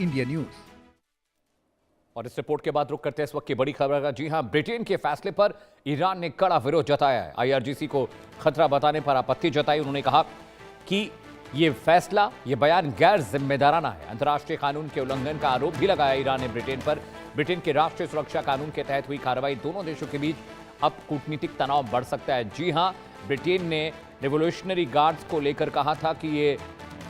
India news. और इस report के बाद रुक करते हैं इस वक्त की बड़ी खबर का। जी हां, ब्रिटेन के फैसले पर ईरान ने कड़ा विरोध जताया है। आईआरजीसी को खतरा बताने पर आपत्ति जताई। उन्होंने कहा कि ये फैसला, ये बयान गैर जिम्मेदाराना है। अंतर्राष्ट्रीय कानून के उल्लंघन का आरोप भी लगाया ईरान ने ब्रिटेन पर। ब्रिटेन के राष्ट्रीय सुरक्षा कानून के तहत हुई कार्रवाई, दोनों देशों के बीच अब कूटनीतिक तनाव बढ़ सकता है। जी हां, ब्रिटेन ने रिवोल्यूशनरी गार्ड्स को लेकर कहा था कि ये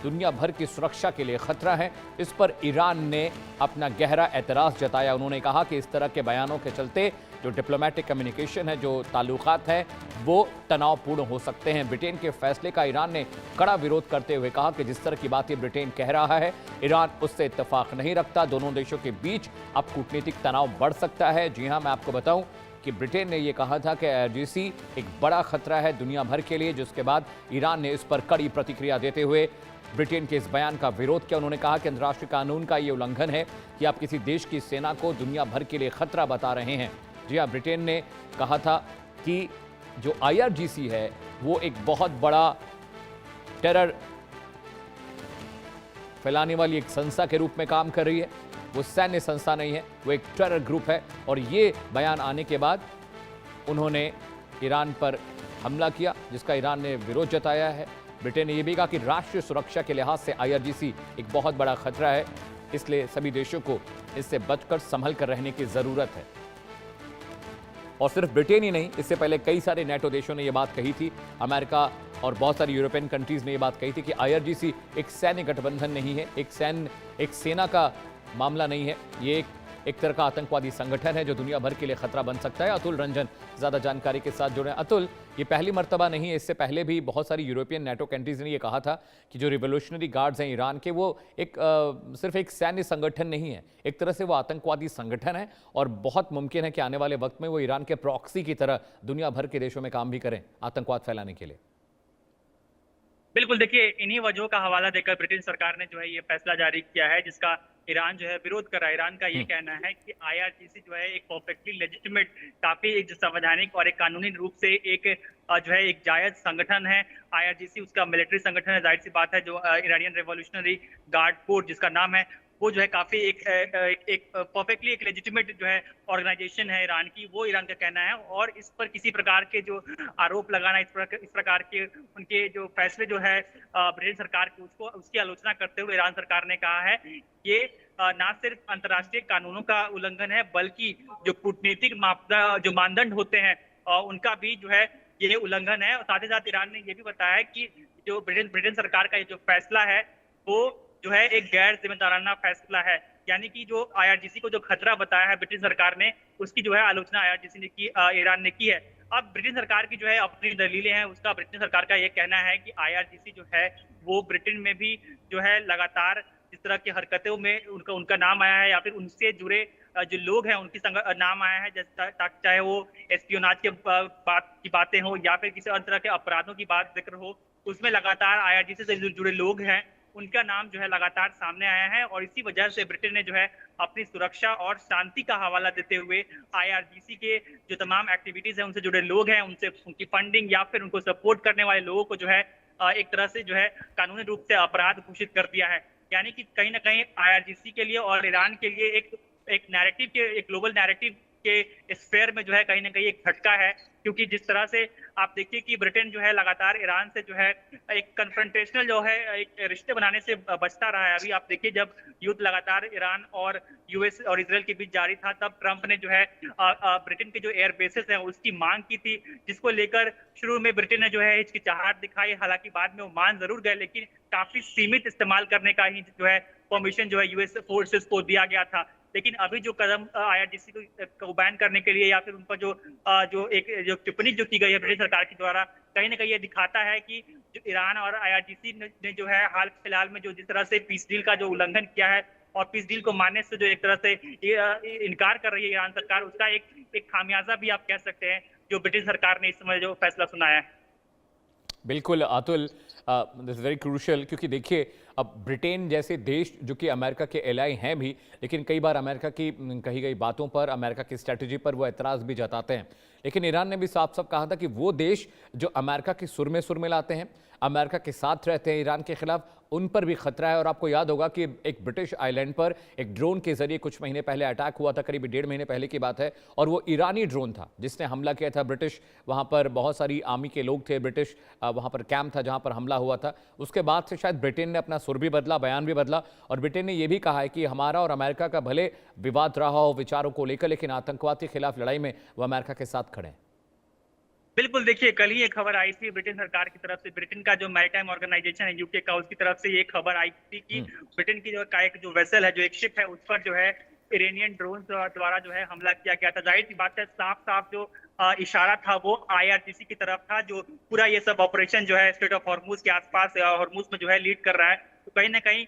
दुनिया भर की सुरक्षा के लिए खतरा है। इस पर ईरान ने अपना गहरा एतराज़ जताया। उन्होंने कहा कि इस तरह के बयानों के चलते जो डिप्लोमेटिक कम्युनिकेशन है, जो ताल्लुकात है, वो तनावपूर्ण हो सकते हैं। ब्रिटेन के फैसले का ईरान ने कड़ा विरोध करते हुए कहा कि जिस तरह की बातें ब्रिटेन कह रहा है, ईरान उससे इत्तेफाक नहीं रखता। दोनों देशों के बीच अब कूटनीतिक तनाव बढ़ सकता है। जी हाँ, मैं आपको बताऊं कि ब्रिटेन ने यह कहा था कि आईआरजीसी एक बड़ा खतरा है दुनिया भर के लिए, जिसके बाद ईरान ने इस पर कड़ी प्रतिक्रिया देते हुए ब्रिटेन के इस बयान का विरोध किया। उन्होंने कहा कि अंतर्राष्ट्रीय कानून का ये उल्लंघन है कि आप किसी देश की सेना को दुनिया भर के लिए खतरा बता रहे हैं। जी हाँ, ब्रिटेन ने कहा था कि जो आईआरजीसी है वो एक बहुत बड़ा टेरर फैलाने वाली एक संस्था के रूप में काम कर रही है। वो सैन्य संस्था नहीं है, वो एक टेरर ग्रुप है। और ये बयान आने के बाद उन्होंने ईरान पर हमला किया, जिसका ईरान ने विरोध जताया है। ब्रिटेन ने यह भी कहा कि राष्ट्रीय सुरक्षा के लिहाज से आईआरजीसी एक बहुत बड़ा खतरा है, इसलिए सभी देशों को इससे बचकर संभल कर रहने की जरूरत है। और सिर्फ ब्रिटेन ही नहीं, इससे पहले कई सारे नेटो देशों ने यह बात कही थी। अमेरिका और बहुत सारी यूरोपियन कंट्रीज ने यह बात कही थी कि आईआरजीसी एक सैन्य गठबंधन नहीं है, एक सेना का मामला नहीं है। ये एक तरह का आतंकवादी संगठन है जो दुनिया भर के लिए खतरा बन सकता है। अतुल रंजन ज्यादा जानकारी के साथ जुड़े। अतुल, ये पहली मर्तबा नहीं है, इससे पहले भी बहुत सारी यूरोपियन नेटो कंट्रीज ने ये कहा था कि जो रिवोल्यूशनरी गार्ड्स हैं ईरान के, वो सिर्फ एक सैन्य संगठन नहीं है, एक तरह से वो आतंकवादी संगठन है और बहुत मुमकिन है कि आने वाले वक्त में वो ईरान के प्रॉक्सी की तरह दुनिया भर के देशों में काम भी करें आतंकवाद फैलाने के लिए। बिल्कुल, देखिए, इन्हीं वजहों का हवाला देकर ब्रिटेन सरकार ने जो है ये फैसला जारी किया है, जिसका ईरान जो है विरोध कर रहा है। ईरान का ये कहना है कि आईआरजीसी जो है एक परफेक्टली लेजिटिमेट, काफी एक संवैधानिक और एक कानूनी रूप से एक जो है एक जायज संगठन है। आईआरजीसी उसका मिलिट्री संगठन है, जाहिर सी बात है। जो ईरानियन रिवॉल्यूशनरी गार्ड कोर जिसका नाम है, वो जो है काफी एक परफेक्टली एक लेजिटिमेट जो है ऑर्गेनाइजेशन है ईरान की, वो ईरान का कहना है। और इस पर किसी प्रकार के जो आरोप लगाना, इस प्रकार के उनके जो फैसले जो है ब्रिटेन सरकार की, उसकी आलोचना करते हुए ईरान सरकार ने कहा है ये ना सिर्फ अंतर्राष्ट्रीय कानूनों का उल्लंघन है, बल्कि जो कूटनीतिक जो मानदंड होते हैं उनका भी जो है ये उल्लंघन है। और साथ ही साथ ईरान ने ये भी बताया है कि जो ब्रिटेन सरकार का ये जो फैसला है वो जो है एक गैर जिम्मेदाराना फैसला है। यानी कि जो आईआरजीसी को जो खतरा बताया है ब्रिटेन सरकार ने, उसकी जो है आलोचना आईआरजीसी ने की, ईरान ने की है। अब ब्रिटेन सरकार की जो है अपनी दलीलें हैं, उसका ब्रिटेन सरकार का ये कहना है कि आईआरजीसी जो है वो ब्रिटेन में भी जो है लगातार जिस तरह की हरकतों में उनका नाम आया है, या फिर उनसे जुड़े जो लोग हैं उनकी नाम आया है, जैसे चाहे वो एस्पियोनाज के बात की बातें हो या फिर किसी अन्य तरह के अपराधों की बात जिक्र हो, उसमें लगातार आईआरजीसी से जुड़े लोग हैं, उनका नाम जो है लगातार सामने आया है। और इसी वजह से ब्रिटेन ने जो है अपनी सुरक्षा और शांति का हवाला देते हुए आईआरजीसी के जो तमाम एक्टिविटीज हैं, उनसे जुड़े लोग हैं, उनसे उनकी फंडिंग या फिर उनको सपोर्ट करने वाले लोगों को जो है एक तरह से जो है कानूनी रूप से अपराध घोषित कर दिया है। यानी कि कहीं ना कहीं आईआरजीसी के लिए और ईरान के लिए एक नैरेटिव के, एक ग्लोबल नैरेटिव के स्फेयर में जो है कहीं ना कहीं एक झटका है। क्योंकि जिस तरह से आप देखिए कि ब्रिटेन जो है लगातार ईरान से जो है एक कन्फ्रंटेशनल जो है एक रिश्ते बनाने से बचता रहा है। अभी आप देखिए, जब युद्ध लगातार ईरान और यूएस और इजराइल के बीच जारी था, तब ट्रंप ने जो है ब्रिटेन के जो एयर बेसेस हैं उसकी मांग की थी, जिसको लेकर शुरू में ब्रिटेन ने जो है हिचकिचाहट दिखाई। हालांकि बाद में वो मान जरूर गए, लेकिन काफी सीमित इस्तेमाल करने का ही जो है परमिशन जो है यूएस फोर्सेस को दिया गया था। लेकिन अभी जो कदम आईआरजीसी को बैन करने के लिए या फिर उन पर जो टिप्पणी जो की गई है ब्रिटेन सरकार के द्वारा, कहीं ना कहीं ये दिखाता है कि जो ईरान और आईआरजीसी ने जो है हाल फिलहाल में जो जिस तरह से पीस डील का जो उल्लंघन किया है और पीस डील को मानने से जो एक तरह से इनकार कर रही है ईरान सरकार, उसका एक खामियाजा भी आप कह सकते हैं जो ब्रिटेन सरकार ने इस समय जो फैसला सुनाया है। बिल्कुल Atul, this is very crucial, क्योंकि देखिए अब ब्रिटेन जैसे देश जो कि अमेरिका के एलाई हैं भी, लेकिन कई बार अमेरिका की कही गई बातों पर, अमेरिका की स्ट्रैटेजी पर वो एतराज़ भी जताते हैं। लेकिन ईरान ने भी साफ साफ कहा था कि वो देश जो अमेरिका के सुर में लाते हैं, अमेरिका के साथ रहते हैं ईरान के खिलाफ, उन पर भी खतरा है। और आपको याद होगा कि एक ब्रिटिश आइलैंड पर एक ड्रोन के जरिए कुछ महीने पहले अटैक हुआ था, करीब 1.5 महीने पहले की बात है, और वो ईरानी ड्रोन था जिसने हमला किया था। ब्रिटिश वहां पर बहुत सारी आर्मी के लोग थे, ब्रिटिश वहां पर कैंप था जहां पर हमला हुआ था। उसके बाद से शायद ब्रिटेन ने अपना सुर भी बदला, बयान भी बदला, और ब्रिटेन ने यह भी कहा है कि हमारा और अमेरिका का भले विवाद रहा हो विचारों को लेकर, लेकिन आतंकवाद के खिलाफ लड़ाई में वो अमेरिका के साथ खड़े हैं। बिल्कुल, देखिए कल ही एक खबर आई थी ब्रिटेन सरकार की तरफ से, ब्रिटेन का जो मैरीटाइम ऑर्गेनाइजेशन है यूके का, उसकी तरफ से ये खबर आई थी कि ब्रिटेन की जो वेसल है, जो एक शिप है, उस पर जो है इरानियन ड्रोन द्वारा जो है हमला किया गया था। जाहिर सी बात है, साफ साफ जो इशारा था वो आईआरजीसी की तरफ था, जो पूरा ये सब ऑपरेशन जो है स्ट्रेट ऑफ हॉर्मुज के आसपास हॉर्मुज में जो है लीड कर रहा है। तो कहीं ना कहीं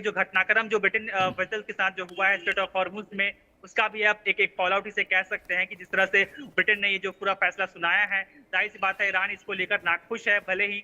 जो घटनाक्रम जो ब्रिटेन वेसल के साथ जो हुआ है स्ट्रेट ऑफ हॉर्मुज में, उसका भी आप एक फॉल आउट इसे कह सकते हैं कि जिस तरह से ब्रिटेन ने ये जो पूरा फैसला सुनाया है, जाहिर सी बात है ईरान इसको लेकर नाखुश है। भले ही